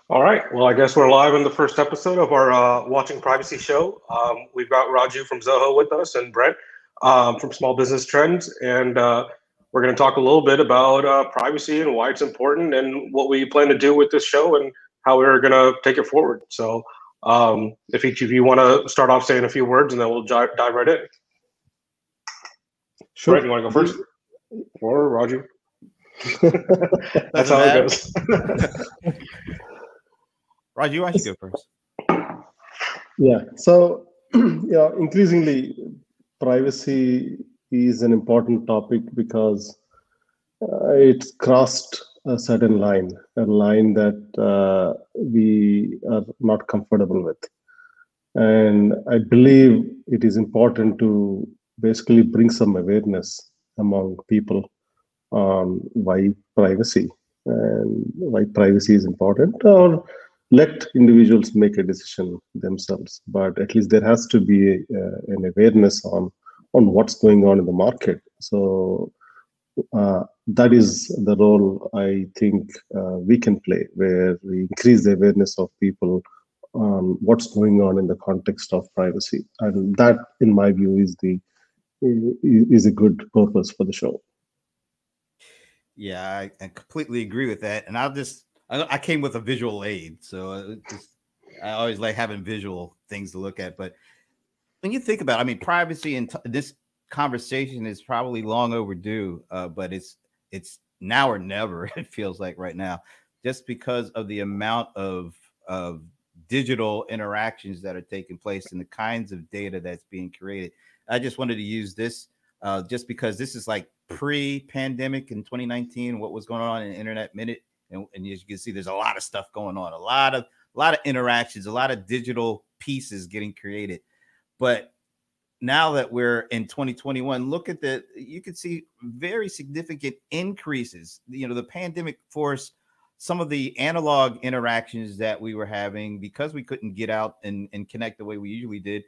All right. Well, I guess we're live in the first episode of our Watching Privacy show. We've got Raju from Zoho with us and Brent from Small Business Trends. And we're going to talk a little bit about privacy and why it's important and what we plan to do with this show and how we're going to take it forward. So if each of you want to start off saying a few words and then we'll dive right in. Sure. Brent, you want to go first? Or Raju? That's Doesn't how it matter. goes. Raju, why don't you go first? Yeah. So, increasingly, privacy is an important topic because it's crossed a certain line, a line that we are not comfortable with. And I believe it is important to basically bring some awareness among people on why privacy and why privacy is important, or let individuals make a decision themselves. But at least there has to be an awareness on what's going on in the market. So that is the role I think we can play, where we increase the awareness of people on what's going on in the context of privacy, and that, in my view, is a good purpose for the show. Yeah, I completely agree with that. And I came with a visual aid, so I always like having visual things to look at. But when you think about it, I mean, privacy and this conversation is probably long overdue, but it's now or never. It feels like right now, just because of the amount of digital interactions that are taking place and the kinds of data that's being created. I just wanted to use this just because this is like pre-pandemic in 2019, what was going on in Internet Minute. And as you can see, there's a lot of stuff going on, a lot of interactions, a lot of digital pieces getting created. But now that we're in 2021, look at you can see very significant increases. The pandemic forced some of the analog interactions that we were having, because we couldn't get out and connect the way we usually did.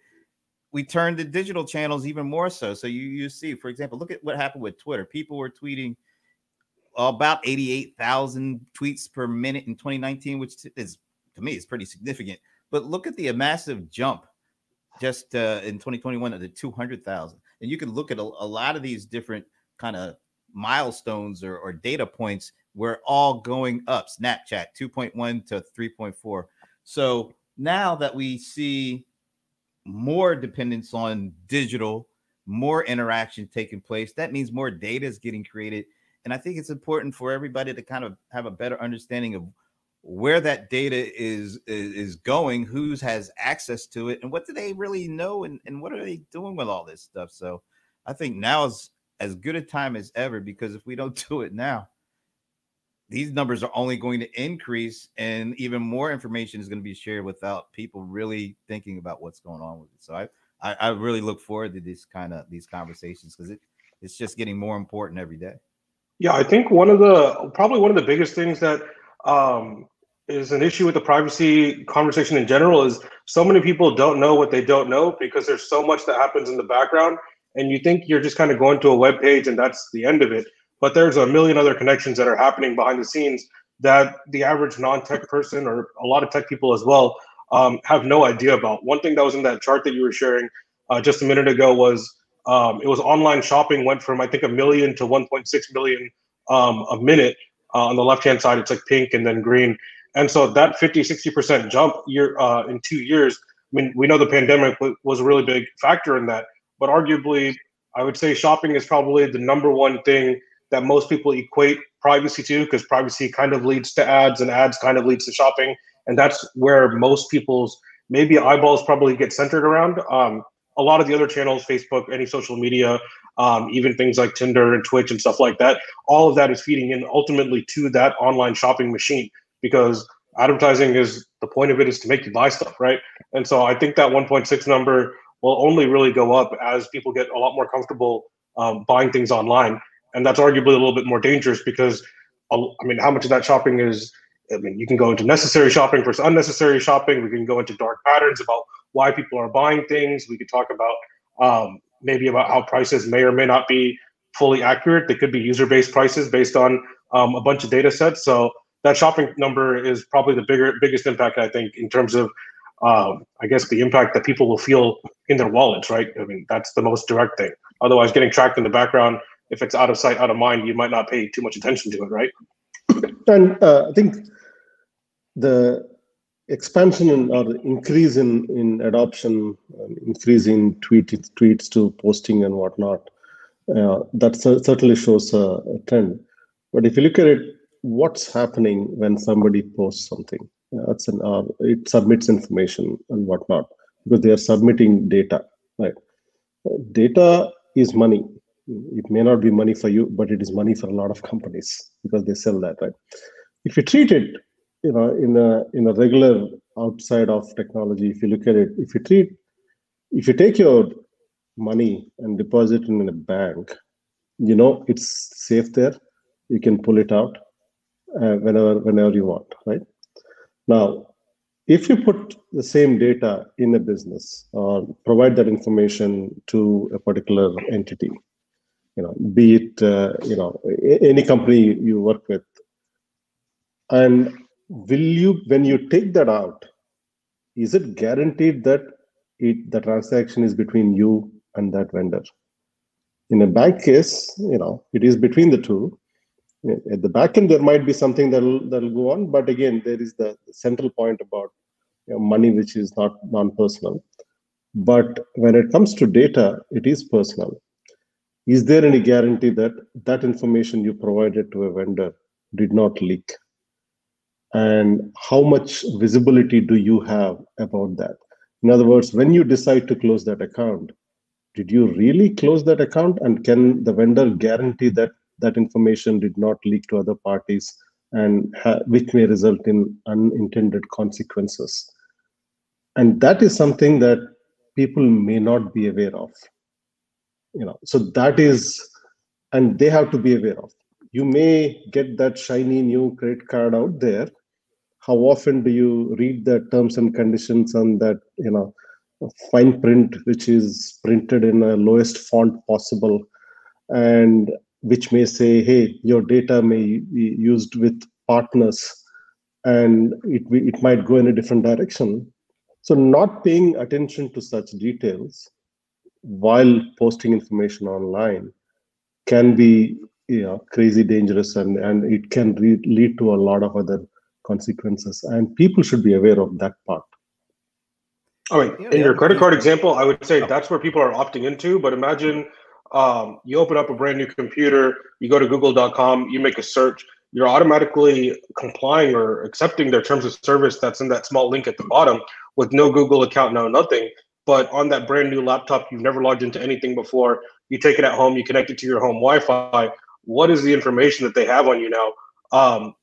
We turned to digital channels even more so. So you see, for example, look at what happened with Twitter. People were tweeting about 88,000 tweets per minute in 2019, which is, to me, is pretty significant. But look at the massive jump just in 2021 to 200,000. And you can look at a lot of these different kind of milestones or data points. We're all going up. Snapchat 2.1 to 3.4. So now that we see more dependence on digital, more interaction taking place, that means more data is getting created. And I think it's important for everybody to kind of have a better understanding of where that data is going, who has access to it, and what do they really know, and what are they doing with all this stuff. So I think now is as good a time as ever, because if we don't do it now, these numbers are only going to increase, and even more information is going to be shared without people really thinking about what's going on with it. So I really look forward to these conversations, because it's just getting more important every day. Yeah, I think probably one of the biggest things that is an issue with the privacy conversation in general is so many people don't know what they don't know, because there's so much that happens in the background, and you think you're just kind of going to a web page and that's the end of it. But there's a million other connections that are happening behind the scenes that the average non-tech person, or a lot of tech people as well, have no idea about. One thing that was in that chart that you were sharing just a minute ago was it was online shopping went from, I think, 1 million to 1.6 million a minute. On the left-hand side, it's like pink and then green. And so that 50-60% jump in 2 years, I mean, we know the pandemic was a really big factor in that, but arguably, I would say shopping is probably the number one thing that most people equate privacy to, because privacy kind of leads to ads and ads kind of leads to shopping. And that's where most people's maybe eyeballs probably get centered around. A lot of the other channels, Facebook, any social media, even things like Tinder and Twitch and stuff like that, all of that is feeding in ultimately to that online shopping machine, because advertising is, the point of it is to make you buy stuff, right? And so I think that 1.6 number will only really go up as people get a lot more comfortable buying things online. And that's arguably a little bit more dangerous, because, I mean, how much of that shopping is, I mean, you can go into necessary shopping versus unnecessary shopping. We can go into dark patterns about why people are buying things. We could talk about maybe about how prices may or may not be fully accurate. They could be user-based prices based on a bunch of data sets. So that shopping number is probably the biggest impact, I think, in terms of, I guess, the impact that people will feel in their wallets, right? I mean, that's the most direct thing. Otherwise, getting tracked in the background, if it's out of sight, out of mind, you might not pay too much attention to it, right? And I think the expansion or increase in adoption, increase in tweets to posting and whatnot, that certainly shows a trend. But if you look at it, what's happening when somebody posts something? It submits information and whatnot, because they are submitting data, right? Data is money. It may not be money for you, but it is money for a lot of companies because they sell that, right? If you treat it, in a regular outside of technology, if you look at it, if you take your money and deposit it in a bank, it's safe there. You can pull it out whenever you want, right? Now, if you put the same data in a business or provide that information to a particular entity, be it any company you work with, and when you take that out, is it guaranteed that the transaction is between you and that vendor? In a bank case, it is between the two. At the back end, there might be something that'll go on, but again, there is the central point about money, which is not non-personal. But when it comes to data, it is personal. Is there any guarantee that that information you provided to a vendor did not leak? And how much visibility do you have about that? In other words, when you decide to close that account, did you really close that account? And can the vendor guarantee that that information did not leak to other parties, and which may result in unintended consequences? And that is something that people may not be aware of. So that is, and they have to be aware of. You may get that shiny new credit card out there. How often do you read the terms and conditions on that, fine print, which is printed in the lowest font possible, and which may say, hey, your data may be used with partners, and it might go in a different direction. So not paying attention to such details while posting information online can be crazy dangerous, and it can lead to a lot of other consequences, and people should be aware of that part. I mean, in your credit card example, I would say that's where people are opting into. But imagine you open up a brand new computer, you go to google.com, you make a search, you're automatically complying or accepting their terms of service that's in that small link at the bottom with no Google account, no nothing. But on that brand new laptop, you've never logged into anything before. You take it at home, you connect it to your home Wi-Fi. What is the information that they have on you now?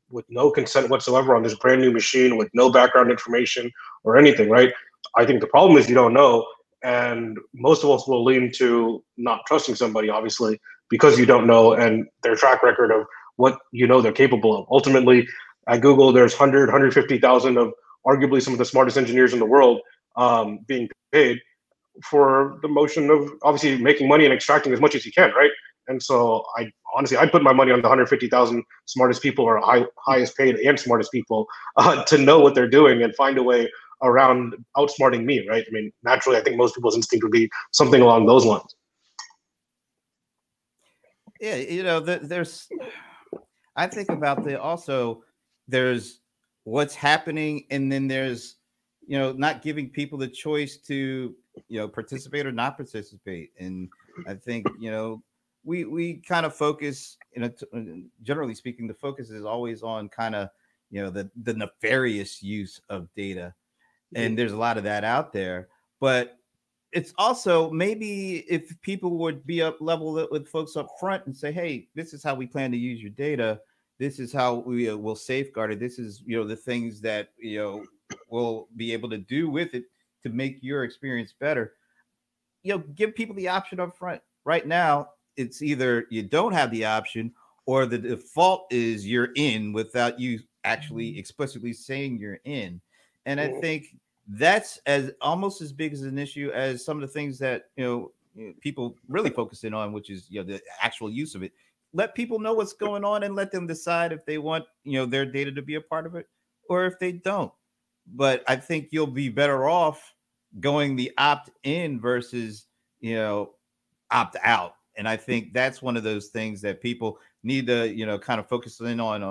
With no consent whatsoever on this brand new machine, with no background information or anything, right? I think the problem is you don't know, and most of us will lean to not trusting somebody, obviously, because you don't know and their track record of what they're capable of. Ultimately, at Google, there's 150,000 of arguably some of the smartest engineers in the world being paid for the motion of obviously making money and extracting as much as you can, right? And so I'd put my money on the 150,000 smartest people or highest paid and smartest people to know what they're doing and find a way around outsmarting me, right? I mean, naturally, I think most people's instinct would be something along those lines. Yeah, I think about there's what's happening, and then there's, not giving people the choice to, participate or not participate. And I think, we kind of focus, generally speaking, the focus is always on kind of, the nefarious use of data. And there's a lot of that out there. But it's also maybe if people would be up level with folks up front and say, hey, this is how we plan to use your data. This is how we will safeguard it. This is, the things that, we'll be able to do with it to make your experience better. Give people the option up front. Right now, it's either you don't have the option or the default is you're in without you actually explicitly saying you're in. And I think that's almost as big as an issue as some of the things that people really focus in on, which is the actual use of it. let people know what's going on and let them decide if they want, their data to be a part of it or if they don't. But I think you'll be better off going the opt-in versus, opt-out. And I think that's one of those things that people need to, kind of focus in on,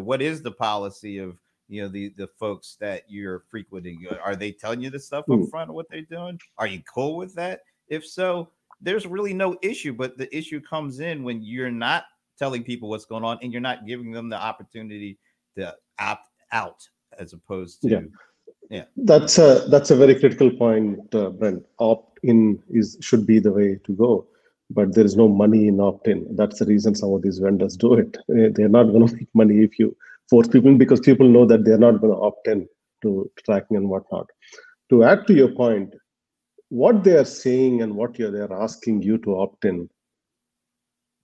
what is the policy of, the folks that you're frequenting? Are they telling you the stuff up front of what they're doing? Are you cool with that? If so, there's really no issue, but the issue comes in when you're not telling people what's going on and you're not giving them the opportunity to opt out as opposed to, yeah. That's a very critical point, Brent. Opt-in should be the way to go, but there is no money in opt-in. That's the reason some of these vendors do it. They're not going to make money if you force people, because people know that they're not going to opt in to tracking and whatnot. To add to your point, what they are saying and what they're asking you to opt in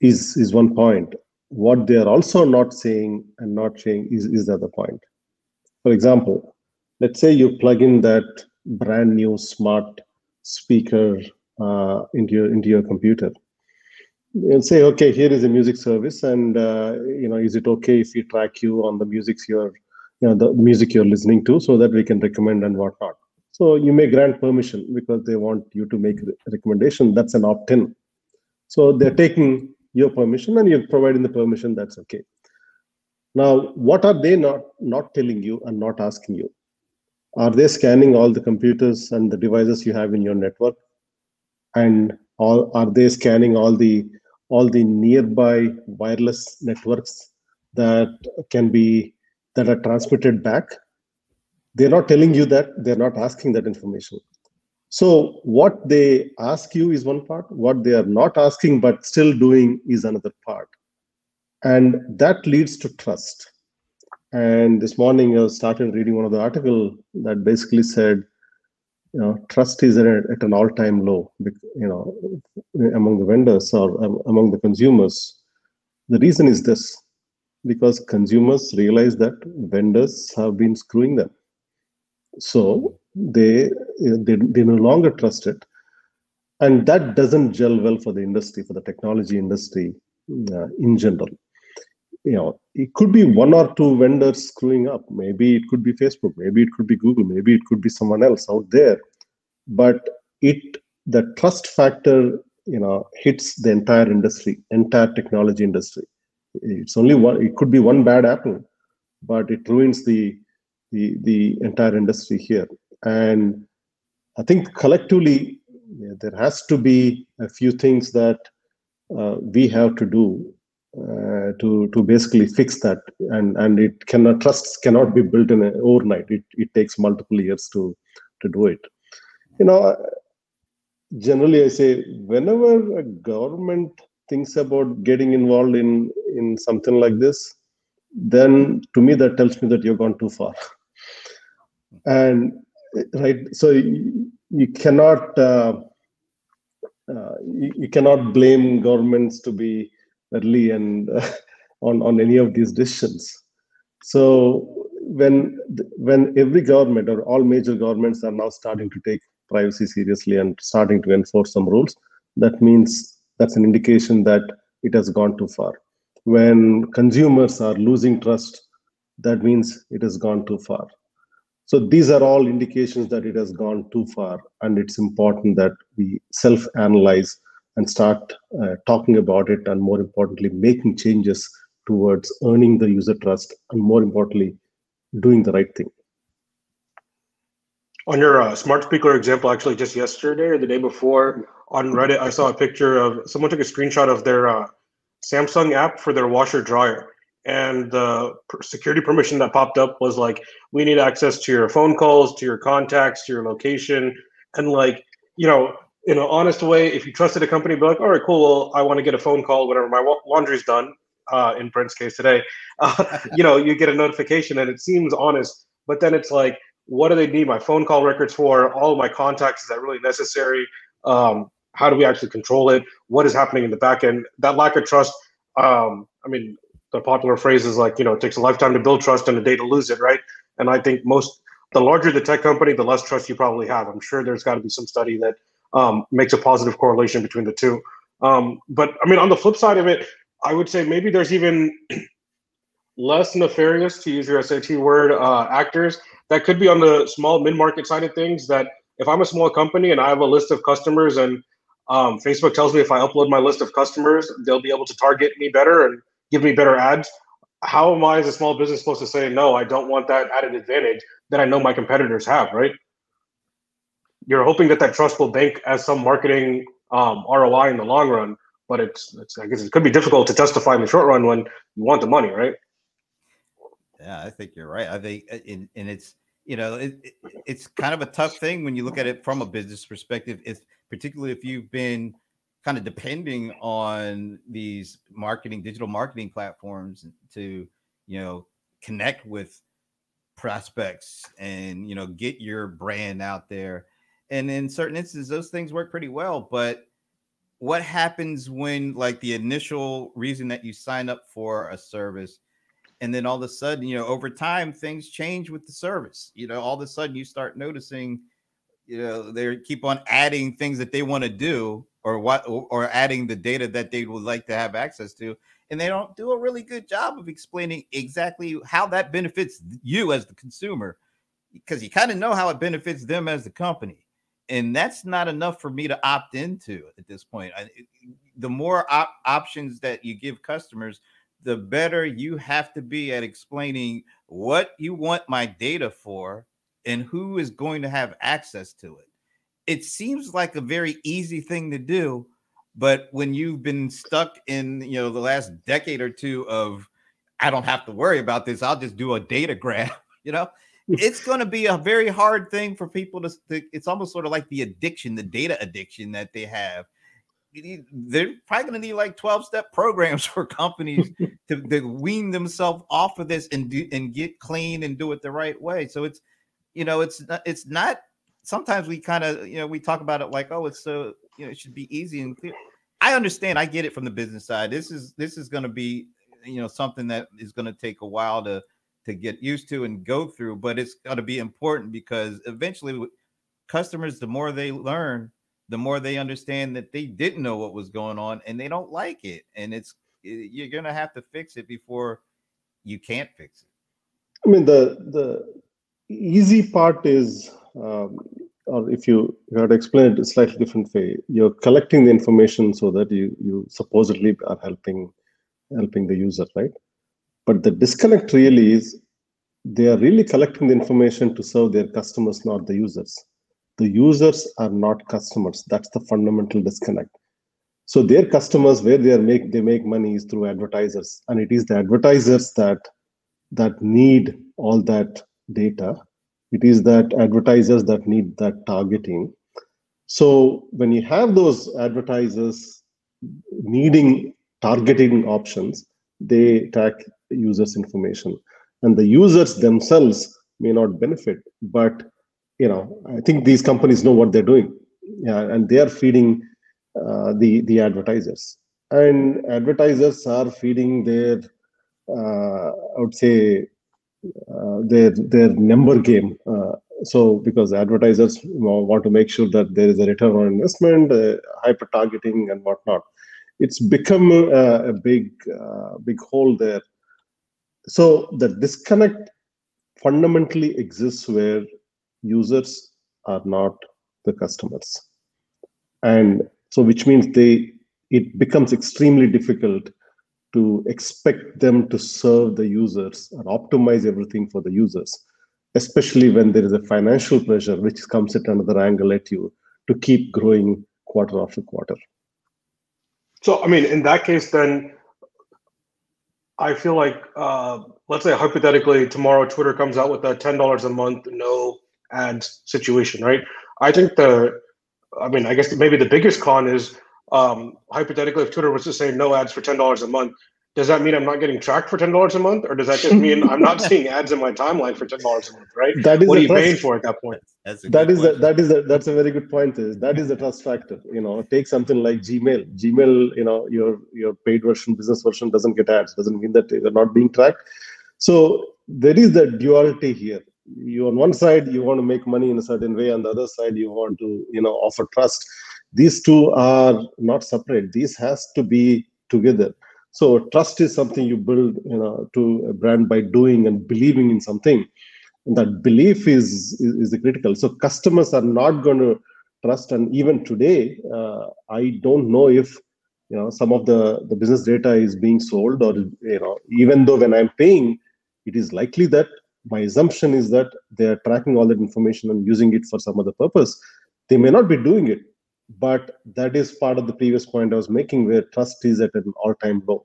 is one point. What they are also not saying and not saying is the other point. For example, let's say you plug in that brand new smart speaker into your computer. And say, okay, here is a music service, and is it okay if we track you on the music the music you're listening to, so that we can recommend and whatnot? So you may grant permission because they want you to make a recommendation. That's an opt-in. So they're taking your permission and you're providing the permission. That's okay. Now, what are they not telling you and not asking you? Are they scanning all the computers and the devices you have in your network? And are they scanning all the nearby wireless networks that are transmitted back? They're not telling you that. They're not asking that information. So what they ask you is one part. What they are not asking but still doing is another part. And that leads to trust. And this morning I started reading one of the articles that basically said, trust is at an all-time low, among the vendors or among the consumers. The reason is this, because consumers realize that vendors have been screwing them. So they no longer trust it. And that doesn't gel well for the industry, for the technology industry in general. It could be one or two vendors screwing up. Maybe it could be Facebook, maybe it could be Google, maybe it could be someone else out there. But the trust factor, hits the entire industry, entire technology industry. It's only one. It could be one bad apple, but it ruins the entire industry here. And I think collectively, there has to be a few things that we have to do to basically fix that. And trust cannot be built in overnight. It takes multiple years to do it. Generally I say, whenever a government thinks about getting involved in something like this, then to me that tells me that you've gone too far. And right, so you cannot blame governments to be early and on any of these decisions. So when every government or all major governments are now starting to take privacy seriously and starting to enforce some rules, that means that's an indication that it has gone too far. When consumers are losing trust, that means it has gone too far. So these are all indications that it has gone too far, and it's important that we self-analyze and start talking about it, and more importantly, making changes towards earning the user trust, and more importantly, doing the right thing. On your smart speaker example, actually just yesterday or the day before on Reddit, I saw a picture of someone took a screenshot of their Samsung app for their washer dryer. And the security permission that popped up was like, we need access to your phone calls, to your contacts, to your location. And like, in an honest way, if you trusted a company, be like, all right, cool, well, I want to get a phone call whenever my laundry's done, in Brent's case today, you get a notification and it seems honest, but then it's like, what do they need my phone call records for? All of my contacts, is that really necessary? How do we actually control it? What is happening in the back end? That lack of trust, the popular phrase is like, it takes a lifetime to build trust and a day to lose it, right? And I think the larger the tech company, the less trust you probably have. I'm sure there's got to be some study that makes a positive correlation between the two. But on the flip side of it, I would say maybe there's even less nefarious, to use your SAT word, actors that could be on the small mid-market side of things. That if I'm a small company and I have a list of customers and Facebook tells me if I upload my list of customers, they'll be able to target me better and give me better ads. How am I as a small business supposed to say, no, I don't want that added advantage that I know my competitors have, right? You're hoping that that trust will bank as some marketing ROI in the long run, but it's I guess it could be difficult to justify in the short run when you want the money, right? Yeah, I think you're right. I think, and it's, it's kind of a tough thing when you look at it from a business perspective. It's particularly if you've been kind of depending on these digital marketing platforms to, connect with prospects and, get your brand out there. And in certain instances, those things work pretty well. But what happens when, like, the initial reason that you sign up for a service, and then all of a sudden, over time, things change with the service. All of a sudden you start noticing, they keep on adding things that they want to do, or adding the data that they would like to have access to. And they don't do a really good job of explaining exactly how that benefits you as the consumer, because you kind of know how it benefits them as the company. And that's not enough for me to opt into at this point. The more options that you give customers, the better you have to be at explaining what you want my data for and who is going to have access to it. It seems like a very easy thing to do, but when you've been stuck in, the last decade or two of, I don't have to worry about this, I'll just do a data grab, it's going to be a very hard thing for people to, it's almost sort of like the addiction, the data addiction that they have. They're probably going to need like 12-step programs for companies to wean themselves off of this and get clean and do it the right way. So it's, it's not, sometimes we kind of, we talk about it like, oh, it's so, it should be easy and clear. I understand. I get it from the business side. This is going to be, something that is going to take a while to get used to and go through, but it's going to be important because eventually customers, the more they learn, the more they understand that they didn't know what was going on and they don't like it. And you're going to have to fix it before you can't fix it. I mean, the easy part is, or if you had to explain it a slightly different way, you're collecting the information so that you supposedly are helping the user, right? But the disconnect really is they are really collecting the information to serve their customers, not the users. The users are not customers. That's the fundamental disconnect. So their customers, where they make money is through advertisers, and it is the advertisers that need all that data. It is that advertisers that need that targeting. So when you have those advertisers needing targeting options, they track users' information, and the users themselves may not benefit, but I think these companies know what they're doing, and they are feeding the advertisers, and advertisers are feeding their, I would say, their number game. So because advertisers want to make sure that there is a return on investment, hyper targeting and whatnot, it's become a big hole there. So the disconnect fundamentally exists where users are not the customers, and so which means it becomes extremely difficult to expect them to serve the users and optimize everything for the users, especially when there is a financial pressure which comes at another angle at you to keep growing quarter after quarter. So, I mean, in that case, then I feel like, let's say hypothetically tomorrow Twitter comes out with a $10 a month, no ads situation, right? I think I guess maybe the biggest con is hypothetically if Twitter was to say no ads for $10 a month, does that mean I'm not getting tracked for $10 a month, or does that just mean I'm not seeing ads in my timeline for $10 a month, right? What are you paying for at that point? That's a very good point. That is the trust factor. Take something like Gmail. Gmail, your paid version, business version doesn't get ads. Doesn't mean that they're not being tracked. So there is the duality here. You on one side you want to make money in a certain way, on the other side you want to offer trust. These two are not separate. These has to be together. So trust is something you build, to a brand by doing and believing in something. And that belief is the critical. So customers are not going to trust. And even today, I don't know if some of the business data is being sold, or even though when I'm paying, it is likely that my assumption is that they are tracking all that information and using it for some other purpose. They may not be doing it, but that is part of the previous point I was making, where trust is at an all-time low.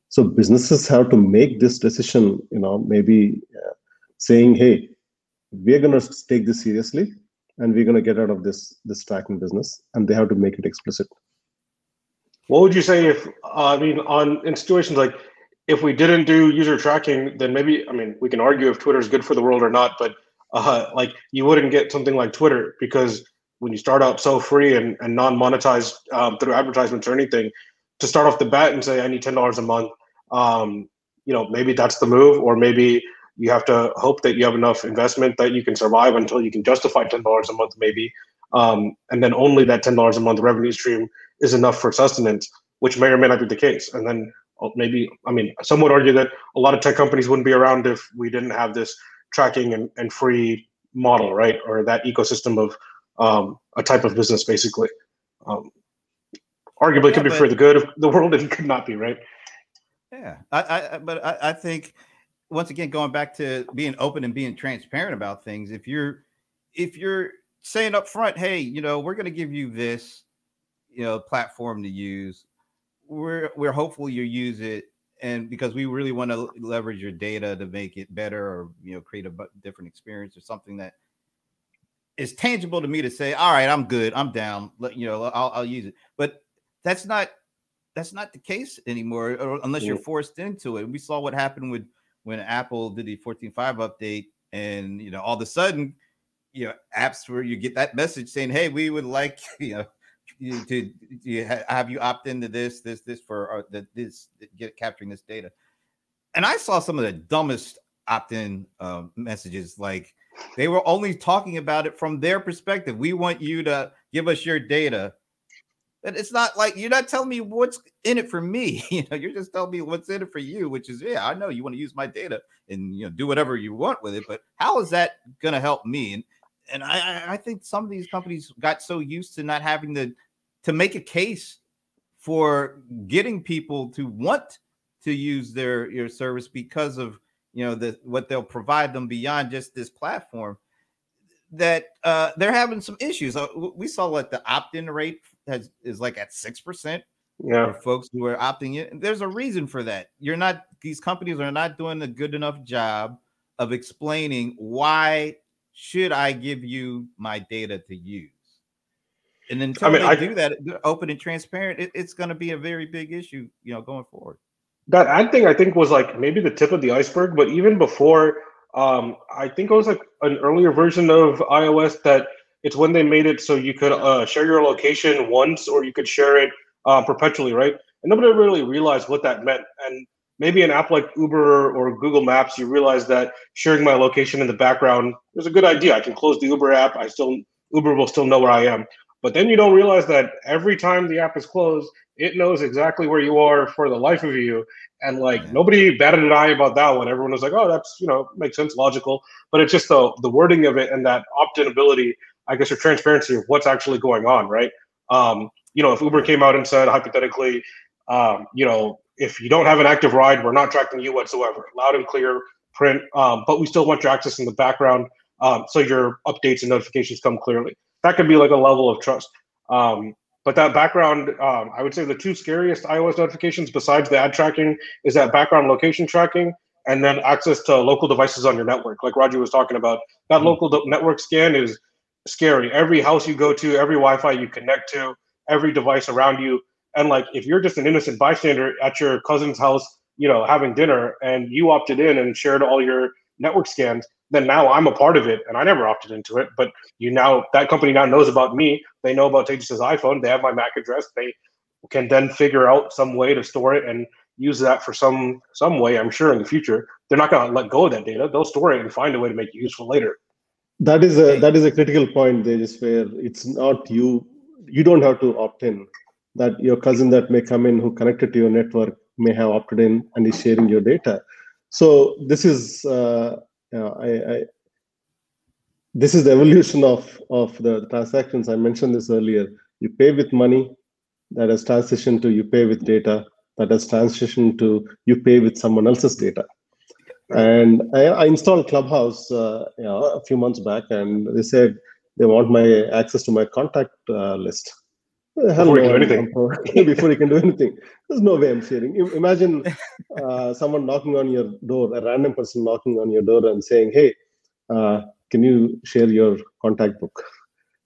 So businesses have to make this decision, maybe saying, hey, we're going to take this seriously and we're going to get out of this tracking business, and they have to make it explicit. What would you say if, in situations like, if we didn't do user tracking, then maybe, we can argue if Twitter is good for the world or not, but like you wouldn't get something like Twitter, because when you start out so free and non-monetized through advertisements or anything, to start off the bat and say, I need $10 a month, maybe that's the move, or maybe you have to hope that you have enough investment that you can survive until you can justify $10 a month, maybe. And then only that $10 a month revenue stream is enough for sustenance, which may or may not be the case. And then maybe, some would argue that a lot of tech companies wouldn't be around if we didn't have this tracking and free model, right? Or that ecosystem of a type of business, basically. Arguably could be for the good of the world, and could not be, right? Yeah, but I think, once again, going back to being open and being transparent about things, if you're saying up front, hey, we're going to give you this, platform to use, we're hopeful you use it, and because we really want to leverage your data to make it better, or create a different experience, or something that is tangible to me to say, all right, I'm good, I'm down, I'll use it. But that's not the case anymore, unless you're forced into it. We saw what happened when Apple did the 14.5 update, and all of a sudden, apps where you get that message saying, hey, we would like to have you opt into this for capturing this data. And I saw some of the dumbest opt-in messages. Like, they were only talking about it from their perspective. We want you to give us your data. And it's not like, you're not telling me what's in it for me. You're just telling me what's in it for you, which is, I know you want to use my data and do whatever you want with it, but how is that going to help me? And I think some of these companies got so used to not having to make a case for getting people to want to use your service because of what they'll provide them beyond just this platform, that they're having some issues. We saw what the opt-in rate is like at 6%. For folks who are opting in. There's a reason for that. These companies are not doing a good enough job of explaining, why should I give you my data to use? And until they do that, they're open and transparent, it's going to be a very big issue, going forward. That ad thing, I think, was like maybe the tip of the iceberg. But even before, I think it was like an earlier version of iOS, that it's when they made it so you could share your location once, or you could share it perpetually, right? And nobody really realized what that meant. And maybe an app like Uber or Google Maps, you realize that sharing my location in the background is a good idea. I can close the Uber app. Uber will still know where I am. But then you don't realize that every time the app is closed, it knows exactly where you are for the life of you. And nobody batted an eye about that one. Everyone was like, oh, that's, makes sense, logical. But it's just the wording of it and that opt-in ability, I guess, or transparency of what's actually going on, right? If Uber came out and said, hypothetically, if you don't have an active ride, we're not tracking you whatsoever, loud and clear print, but we still want your access in the background, so your updates and notifications come clearly. That could be like a level of trust. But that background, I would say the two scariest iOS notifications besides the ad tracking is that background location tracking, and then access to local devices on your network. Like Raju was talking about, that local network scan is scary. Every house you go to, every Wi-Fi you connect to, every device around you. And if you're just an innocent bystander at your cousin's house, having dinner, and you opted in and shared all your network scans, then now I'm a part of it, and I never opted into it. But that company now knows about me. They know about Tejas' iPhone. They have my MAC address. They can then figure out some way to store it and use that for some way, I'm sure, in the future. They're not going to let go of that data. They'll store it and find a way to make it useful later. That is a critical point, Tejas, where it's not you. You don't have to opt in. That your cousin that may come in who connected to your network may have opted in and is sharing your data. So this is this is the evolution of the transactions. I mentioned this earlier. You pay with money, that has transitioned to you pay with data, that has transitioned to you pay with someone else's data. And I installed Clubhouse a few months back, and they said they want my access to my contact list. Before you can do anything. Before you can do anything. There's no way I'm sharing. Imagine someone knocking on your door, a random person knocking on your door and saying, hey, can you share your contact book?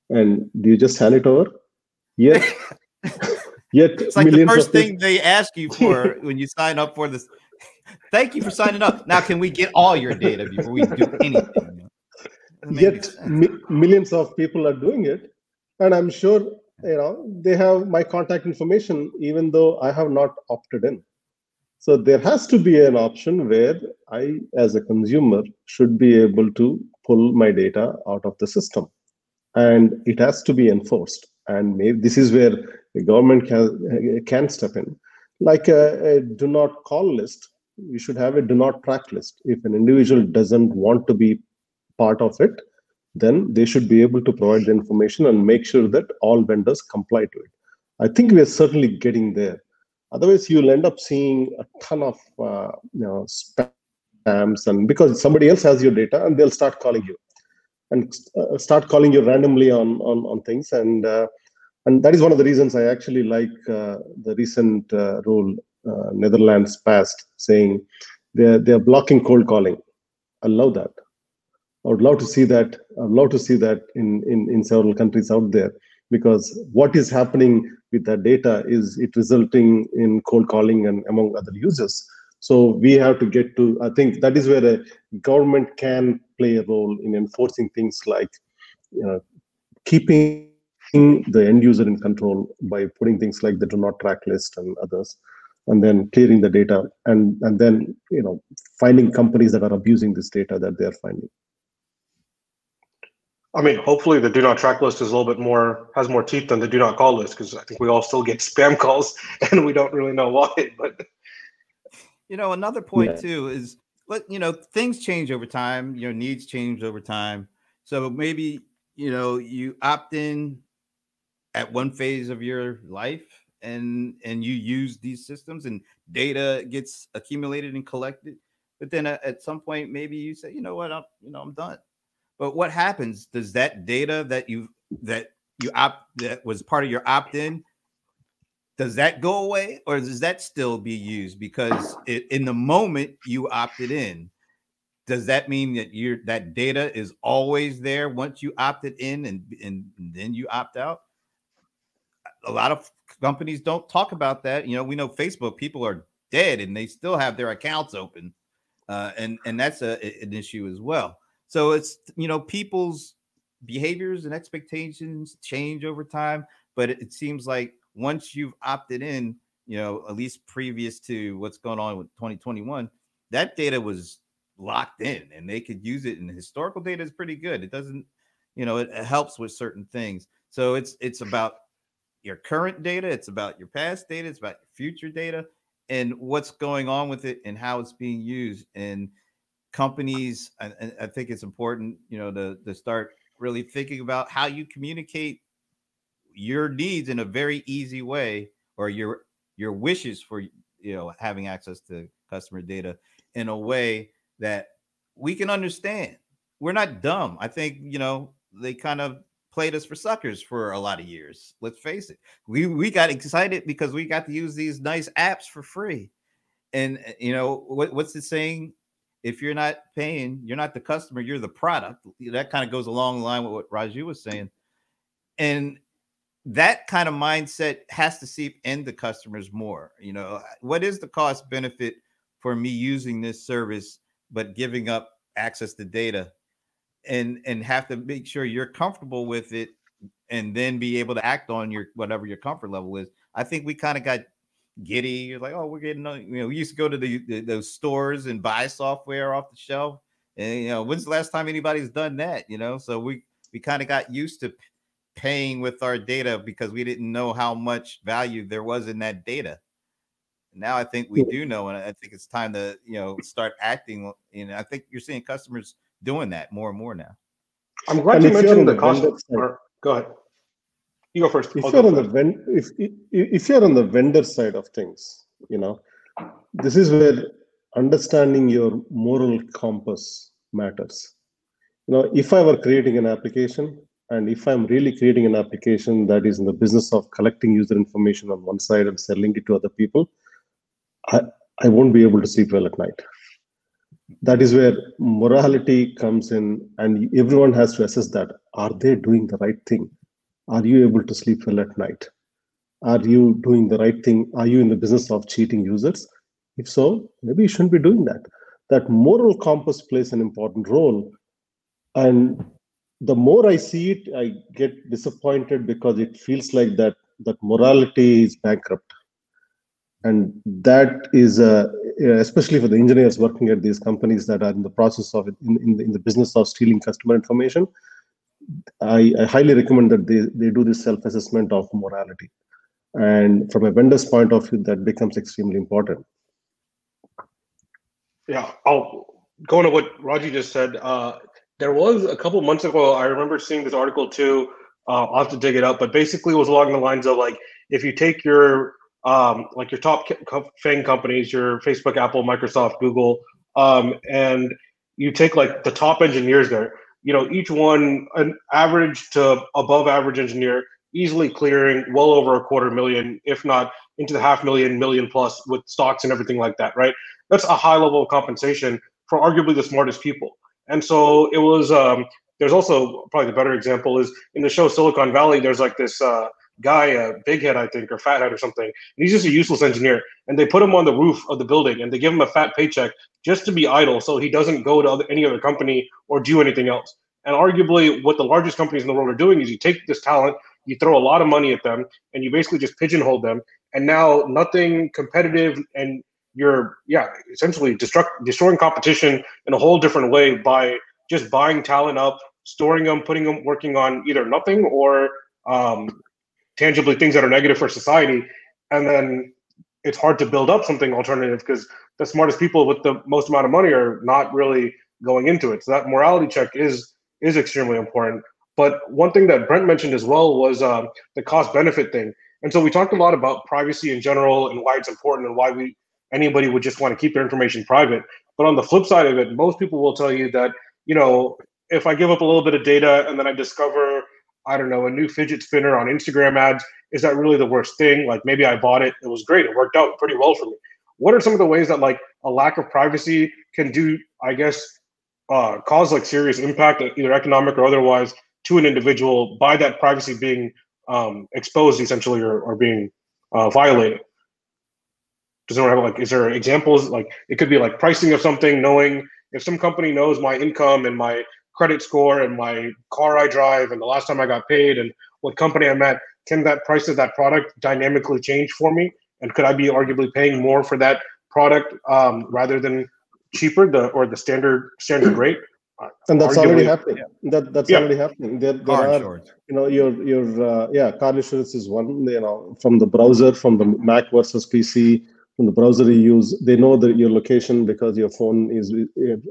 And do you just hand it over? Yet it's like the first thing they ask you for when you sign up for this. Thank you for signing up. Now, can we get all your data before we do anything? Yet millions of people are doing it, and I'm sure they have my contact information, even though I have not opted in. So there has to be an option where I, as a consumer, should be able to pull my data out of the system, and it has to be enforced. And maybe this is where the government can step in, like a do not call list. You should have a do not track list. If an individual doesn't want to be part of it, then they should be able to provide the information and make sure that all vendors comply to it. I think we are certainly getting there. Otherwise, you'll end up seeing a ton of spams, and because somebody else has your data, and they'll start calling you and start calling you randomly on things. And that is one of the reasons I actually like the recent rule Netherlands passed, saying they're blocking cold calling. I love that. I would love to see that. I'd love to see that in several countries out there, because what is happening with that data is it resulting in cold calling and among other users. So we have to get to, I think that is where a government can play a role in enforcing things like keeping the end user in control by putting things like the do not track list and others, and then clearing the data, and then finding companies that are abusing this data that they're finding. I mean, hopefully the do not track list is a little bit has more teeth than the do not call list, because I think we all still get spam calls and we don't really know why. But another point too is, things change over time. Your needs change over time. So maybe you opt in at one phase of your life, and you use these systems, and data gets accumulated and collected. But then at some point, maybe you say, you know what, I'm done. But what happens? Does that data that was part of your opt-in, does that go away, or does that still be used? Because in the moment you opted in, does that mean that that data is always there once you opted in and then you opt out? A lot of companies don't talk about that. We know Facebook people are dead and they still have their accounts open, and that's an issue as well. So it's people's behaviors and expectations change over time, but it seems like once you've opted in, at least previous to what's going on with 2021, that data was locked in and they could use it. And historical data is pretty good. It doesn't, it helps with certain things. So it's about your current data, it's about your past data, it's about your future data, and what's going on with it and how it's being used. And companies, I think it's important, to start really thinking about how you communicate your needs in a very easy way, or your wishes for having access to customer data in a way that we can understand. We're not dumb. I think they kind of played us for suckers for a lot of years. Let's face it. We got excited because we got to use these nice apps for free. And what's it saying? If you're not paying, you're not the customer, you're the product. That kind of goes along the line with what Raju was saying. And that kind of mindset has to seep into customers more. What is the cost benefit for me using this service, but giving up access to data, and have to make sure you're comfortable with it, and then be able to act on whatever your comfort level is. I think we kind of got giddy. You're like, oh, we're getting, we used to go to those stores and buy software off the shelf. And, when's the last time anybody's done that? So we kind of got used to paying with our data because we didn't know how much value there was in that data. Now I think we do know, and I think it's time to start acting. I think you're seeing customers doing that more and more now. I'm glad you mentioned the cost. Go ahead. You go first. If you're on the vendor side of things, this is where understanding your moral compass matters. If I were creating an application, and if I'm really creating an application that is in the business of collecting user information on one side and selling it to other people, I won't be able to sleep well at night. That is where morality comes in, and everyone has to assess that. Are they doing the right thing? Are you able to sleep well at night? Are you doing the right thing? Are you in the business of cheating users? If so, maybe you shouldn't be doing that. That moral compass plays an important role. And the more I see it, I get disappointed because it feels like that morality is bankrupt. And that is, especially for the engineers working at these companies that are in the process of in the business of stealing customer information, I highly recommend that they do this self-assessment of morality. And from a vendor's point of view, that becomes extremely important. Yeah, I'll go into what Raju just said. There was a couple months ago, I remember seeing this article too. I'll have to dig it up, but basically it was along the lines of like, if you take your your top FANG companies, your Facebook, Apple, Microsoft, Google, and you take like the top engineers there, each one an average to above average engineer, easily clearing well over $250,000, if not into the $500,000, million plus with stocks and everything like that, right? That's a high level of compensation for arguably the smartest people. And so it was, there's also probably the better example is in the show Silicon Valley, there's like this guy, Big Head, I think, or Fat Head or something. And he's just a useless engineer. And they put him on the roof of the building and they give him a fat paycheck just to be idle so he doesn't go to any other company or do anything else. And arguably what the largest companies in the world are doing is you take this talent, you throw a lot of money at them, and you basically just pigeonhole them. And now nothing competitive, and you're essentially destroying competition in a whole different way by just buying talent up, storing them, putting them working on either nothing or tangibly things that are negative for society. And then it's hard to build up something alternative because the smartest people with the most amount of money are not really going into it. So that morality check is extremely important. But one thing that Brent mentioned as well was the cost benefit thing. And so we talked a lot about privacy in general and why it's important and why anybody would just want to keep their information private. But on the flip side of it, most people will tell you that, if I give up a little bit of data and then I discover, I don't know, a new fidget spinner on Instagram ads, is that really the worst thing? Like maybe I bought it, it was great, it worked out pretty well for me. What are some of the ways that like a lack of privacy can do, I guess, cause like serious impact, either economic or otherwise, to an individual by that privacy being exposed essentially or being violated? Does anyone have is there examples? Like it could be like pricing of something, knowing if some company knows my income and my credit score and my car I drive and the last time I got paid and what company I'm at, can that price of that product dynamically change for me? And could I be arguably paying more for that product rather than cheaper, the standard rate? And that's already happening. Yeah. That's already happening. There are, insurance. Your car insurance is one. From the browser, from the Mac versus PC, from the browser you use, they know your location because your phone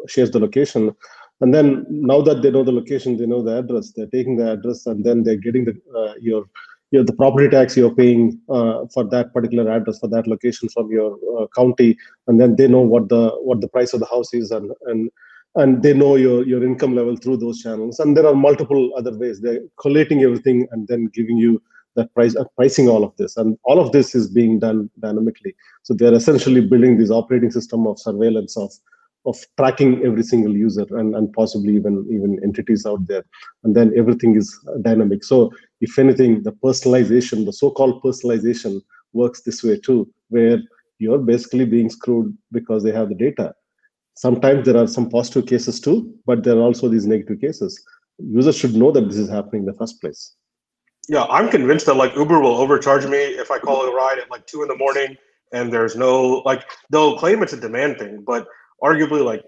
shares the location. And then now that they know the location, they know the address. They're taking the address and then they're getting the property tax you're paying for that particular address, for that location from your county, and then they know what the price of the house is, and they know your income level through those channels. And there are multiple other ways. They're collating everything and then giving you that pricing all of this. And all of this is being done dynamically. So they're essentially building this operating system of surveillance of tracking every single user and possibly even entities out there. And then everything is dynamic. So if anything, the so-called personalization works this way too, where you're basically being screwed because they have the data. Sometimes there are some positive cases too, but there are also these negative cases. Users should know that this is happening in the first place. Yeah, I'm convinced that like Uber will overcharge me if I call a ride at like 2 a.m. and there's no, they'll claim it's a demand thing, but arguably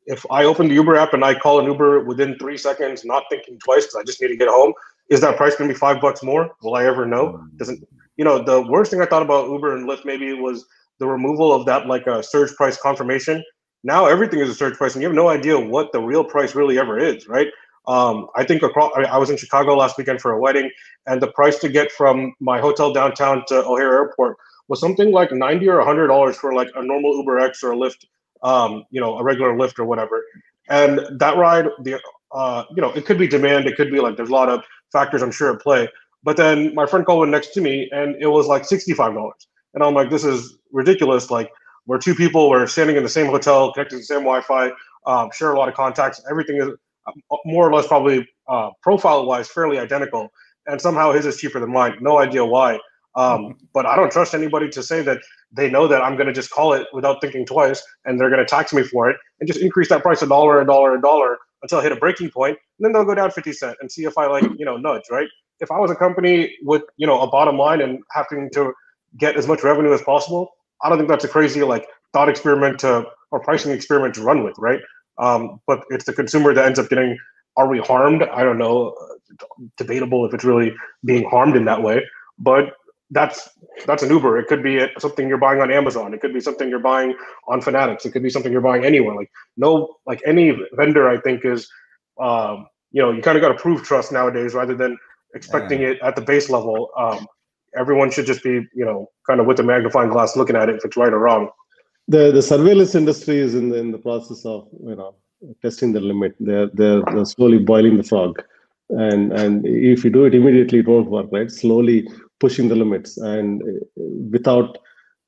if I open the Uber app and I call an Uber within 3 seconds, not thinking twice because I just need to get home, is that price going to be $5 more? Will I ever know? the worst thing I thought about Uber and Lyft maybe was the removal of that like a surge price confirmation. Now everything is a surge price, and you have no idea what the real price really ever is, right? I think I was in Chicago last weekend for a wedding, and the price to get from my hotel downtown to O'Hare Airport was something like $90 or $100 for like a normal Uber X or a Lyft, a regular Lyft or whatever. And that ride, it could be demand, it could be like there's a lot of factors I'm sure at play. But then my friend called in next to me, and it was like $65, and I'm like, this is ridiculous. Like we're two people, we're standing in the same hotel, connected to the same Wi-Fi, share a lot of contacts. Everything is more or less probably profile-wise fairly identical, and somehow his is cheaper than mine. No idea why. But I don't trust anybody to say that they know that I'm going to just call it without thinking twice, and they're going to tax me for it, and just increase that price $1, $1 until I hit a breaking point, and then they'll go down 50 cents and see if I nudge, right? If I was a company with a bottom line and having to get as much revenue as possible, I don't think that's a crazy thought experiment or pricing experiment to run with, right? But it's the consumer that ends up getting. Are we harmed? I don't know. Debatable if it's really being harmed in that way. But that's an Uber. It could be something you're buying on Amazon. It could be something you're buying on Fanatics. It could be something you're buying anywhere. Any vendor, I think is, you kind of got to prove trust nowadays rather than expecting it at the base level. Everyone should just be, kind of with a magnifying glass looking at it if it's right or wrong. The surveillance industry is in the process of testing the limit. They're slowly boiling the frog, and if you do it immediately, it won't work, right? Slowly pushing the limits, and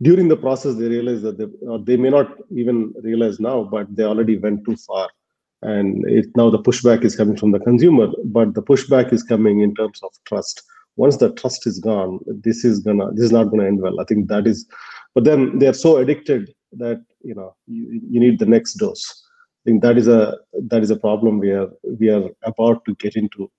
during the process they realize that they may not even realize now, but they already went too far, and now the pushback is coming from the consumer, but the pushback is coming in terms of trust. Once the trust is gone, this is not gonna end well. I think that is, but then they are so addicted that you need the next dose. I think that is a problem we are about to get into.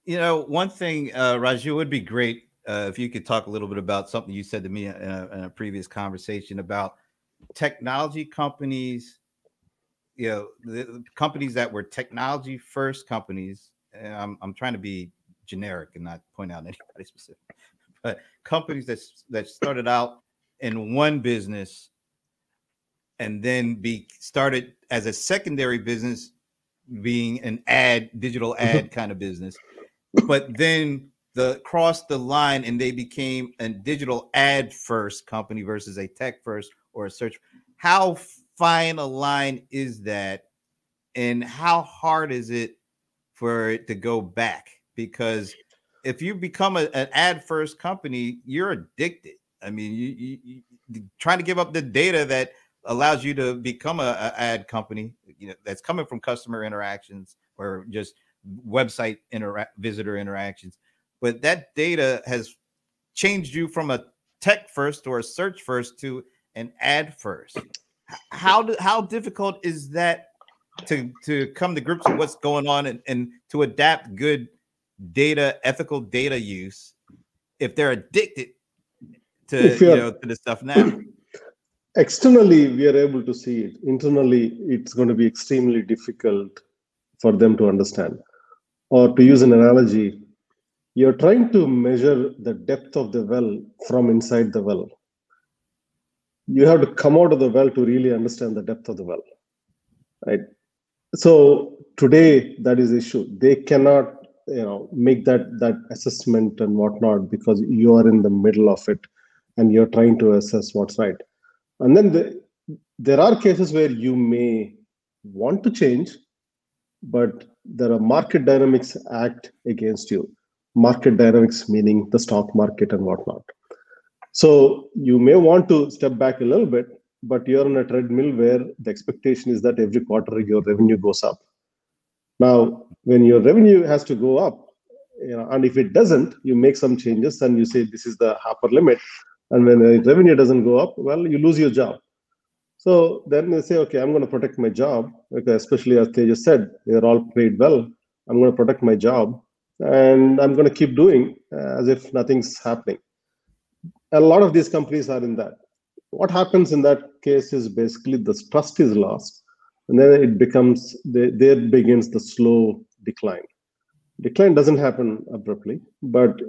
One thing, Raju, it would be great if you could talk a little bit about something you said to me in a previous conversation about technology companies. The companies that were technology first companies. I'm trying to be generic and not point out anybody specific, but companies that started out in one business and then started as a secondary business, being an digital ad kind of business, but then crossed the line and they became a digital ad first company versus a tech first or a search. How fine a line is that, and how hard is it for it to go back? Because if you become an ad first company, you're addicted. I mean, you trying to give up the data that allows you to become an ad company, that's coming from customer interactions or just website visitor interactions. But that data has changed you from a tech first or a search first to an ad first. How difficult is that to come to grips with what's going on and to adapt good ethical data use if they're addicted to the stuff now? Externally, we are able to see it. Internally, it's going to be extremely difficult for them to understand. Or to use an analogy, you're trying to measure the depth of the well from inside the well. You have to come out of the well to really understand the depth of the well, right? So today, that is the issue. They cannot, make that assessment and whatnot because you are in the middle of it and you're trying to assess what's right. And then there are cases where you may want to change, but there are market dynamics act against you. Market dynamics meaning the stock market and whatnot. So you may want to step back a little bit, but you're on a treadmill where the expectation is that every quarter your revenue goes up. Now, when your revenue has to go up, and if it doesn't, you make some changes and you say this is the upper limit. And when the revenue doesn't go up, well, you lose your job. So then they say, okay, I'm going to protect my job, because especially as Tejas said, they're all paid well. I'm going to protect my job and I'm going to keep doing as if nothing's happening. A lot of these companies are in that. What happens in that case is basically the trust is lost, and then it becomes, there begins the slow decline. Decline doesn't happen abruptly, but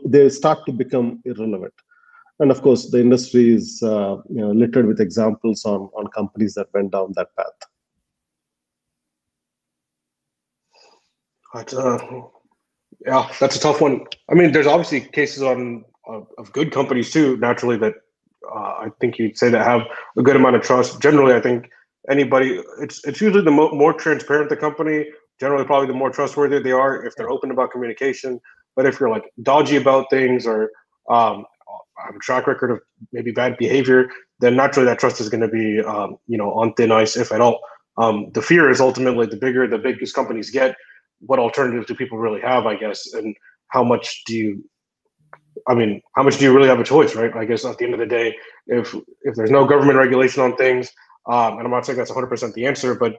they start to become irrelevant. And of course, the industry is littered with examples on companies that went down that path. Yeah, that's a tough one. I mean, there's obviously cases of good companies too, naturally, that I think you'd say that have a good amount of trust. Generally, I think it's usually the more transparent the company, generally probably the more trustworthy they are if they're open about communication. But if you're like dodgy about things or have a track record of maybe bad behavior, then naturally that trust is going to be on thin ice, if at all. The fear is ultimately the bigger the biggest companies get, what alternatives do people really have, I guess, and how much do you really have a choice, right? I guess at the end of the day, if there's no government regulation on things, and I'm not saying that's 100% the answer, but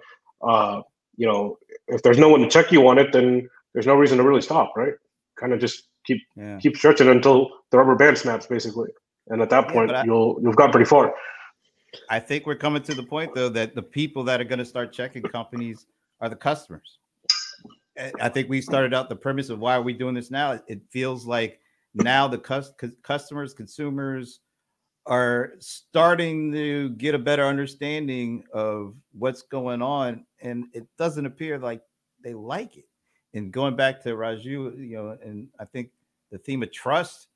if there's no one to check you on it, then there's no reason to really stop, right? Kind of just keep stretching until the rubber band snaps, basically, and at that point, you've gone pretty far. I think we're coming to the point, though, that the people that are going to start checking companies are the customers. I think we started out the premise of why are we doing this now. It feels like now the customers, consumers are starting to get a better understanding of what's going on, and it doesn't appear like they like it. And going back to Raju, and I think the theme of trust,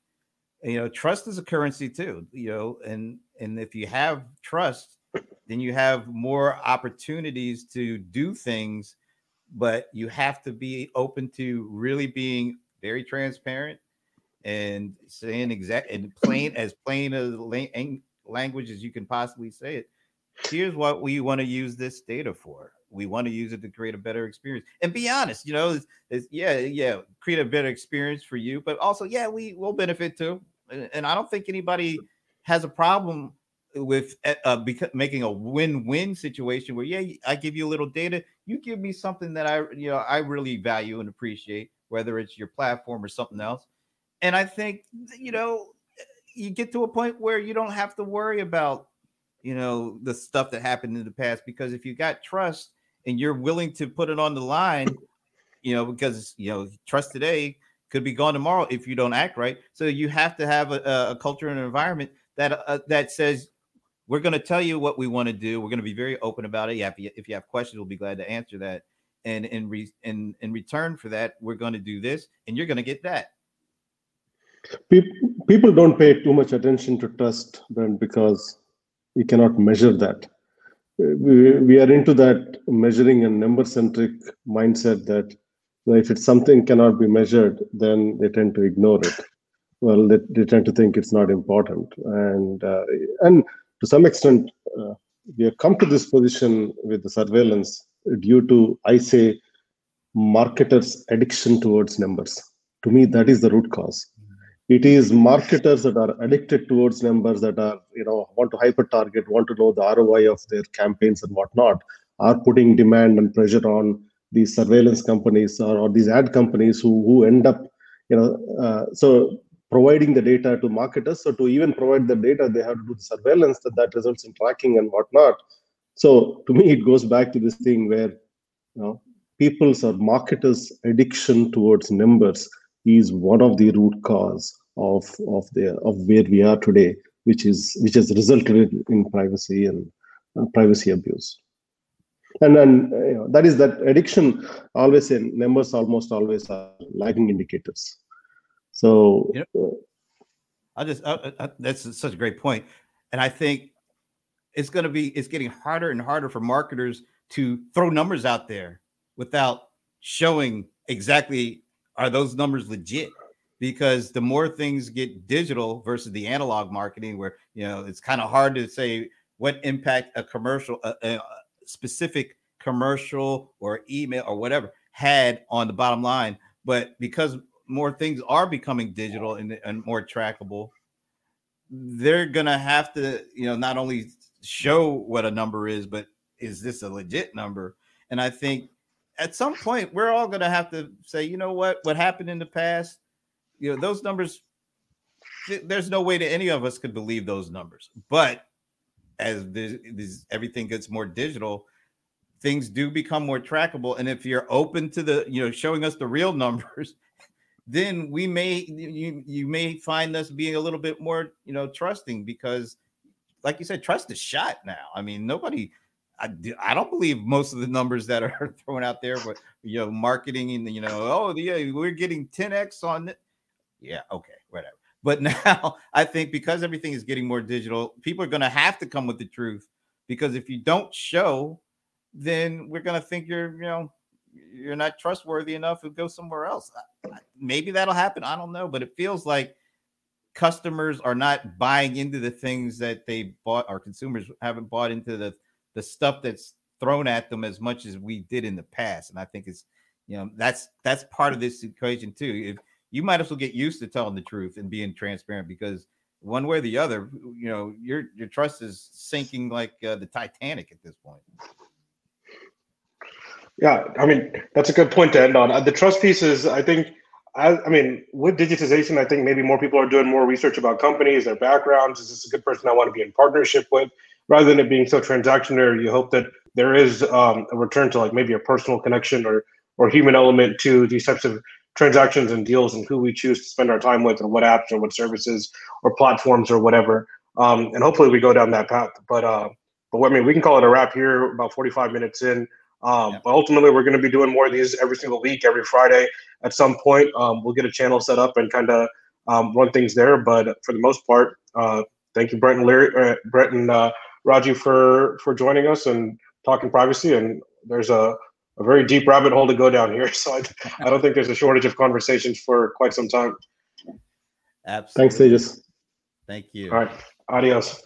trust is a currency too, and if you have trust, then you have more opportunities to do things, but you have to be open to really being very transparent and saying plain as language as you can possibly say it. Here's what we want to use this data for. We want to use it to create a better experience. And be honest, create a better experience for you, but also, we will benefit too. And I don't think anybody has a problem with making a win-win situation where, I give you a little data, you give me something that I really value and appreciate, whether it's your platform or something else. And I think, you get to a point where you don't have to worry about, the stuff that happened in the past, because if you got trust and you're willing to put it on the line, because, trust today could be gone tomorrow if you don't act right. So you have to have a culture and an environment that says, we're going to tell you what we want to do. We're going to be very open about it. If you have questions, we'll be glad to answer that. And in return for that, we're going to do this, and you're going to get that. People don't pay too much attention to trust, Brent, because you cannot measure that. We are into that measuring and number-centric mindset that if it's something cannot be measured, then they tend to ignore it. Well, they tend to think it's not important. And to some extent, we have come to this position with the surveillance due to, I say, marketers' addiction towards numbers. To me, that is the root cause. It is marketers that are addicted towards numbers, that are, want to hyper target, want to know the ROI of their campaigns and whatnot, are putting demand and pressure on these surveillance companies or these ad companies who end up, so providing the data to marketers. So to even provide the data, they have to do the surveillance that results in tracking and whatnot. So to me, it goes back to this thing where, people's or marketers' addiction towards numbers is one of the root cause of where we are today, which has resulted in privacy and privacy abuse. And then that is that addiction. Always say numbers almost always are lagging indicators. So that's such a great point, and I think it's getting harder and harder for marketers to throw numbers out there without showing exactly are those numbers legit, because the more things get digital versus the analog marketing, where it's kind of hard to say what impact a commercial, a specific commercial or email or whatever had on the bottom line. But because more things are becoming digital and more trackable, they're gonna have to not only show what a number is, but is this a legit number? And I think at some point we're all gonna have to say, what happened in the past, those numbers, there's no way that any of us could believe those numbers. But as everything gets more digital, things do become more trackable. And if you're open to the, showing us the real numbers, then you may find us being a little bit more, trusting, because like you said, trust is shot now. I mean, I don't believe most of the numbers that are thrown out there, but marketing and we're getting 10x on it. Yeah, okay, whatever. But now I think because everything is getting more digital, people are going to have to come with the truth, because if you don't show, then we're going to think you're not trustworthy enough to go somewhere else. Maybe that'll happen. I don't know, but it feels like customers are not buying into the things that they bought, or consumers haven't bought into the stuff that's thrown at them as much as we did in the past. And I think it's, that's part of this equation too. If you might as well get used to telling the truth and being transparent, because one way or the other, your trust is sinking like the Titanic at this point. Yeah, I mean, that's a good point to end on. The trust piece is, I think, I mean, with digitization, I think maybe more people are doing more research about companies, their backgrounds. Is this a good person I want to be in partnership with? Rather than it being so transactional, you hope that there is a return to like maybe a personal connection or human element to these types of transactions and deals, and who we choose to spend our time with, or what apps or what services or platforms or whatever. And hopefully we go down that path. But I mean, we can call it a wrap here, about 45 minutes in. But ultimately, we're going to be doing more of these every single week, every Friday. At some point, we'll get a channel set up and kind of run things there. But for the most part, thank you, Brent and Raju, for joining us and talking privacy. And there's a very deep rabbit hole to go down here. So I don't think there's a shortage of conversations for quite some time. Absolutely. Thanks, Tejas. Thank you. All right. Adios.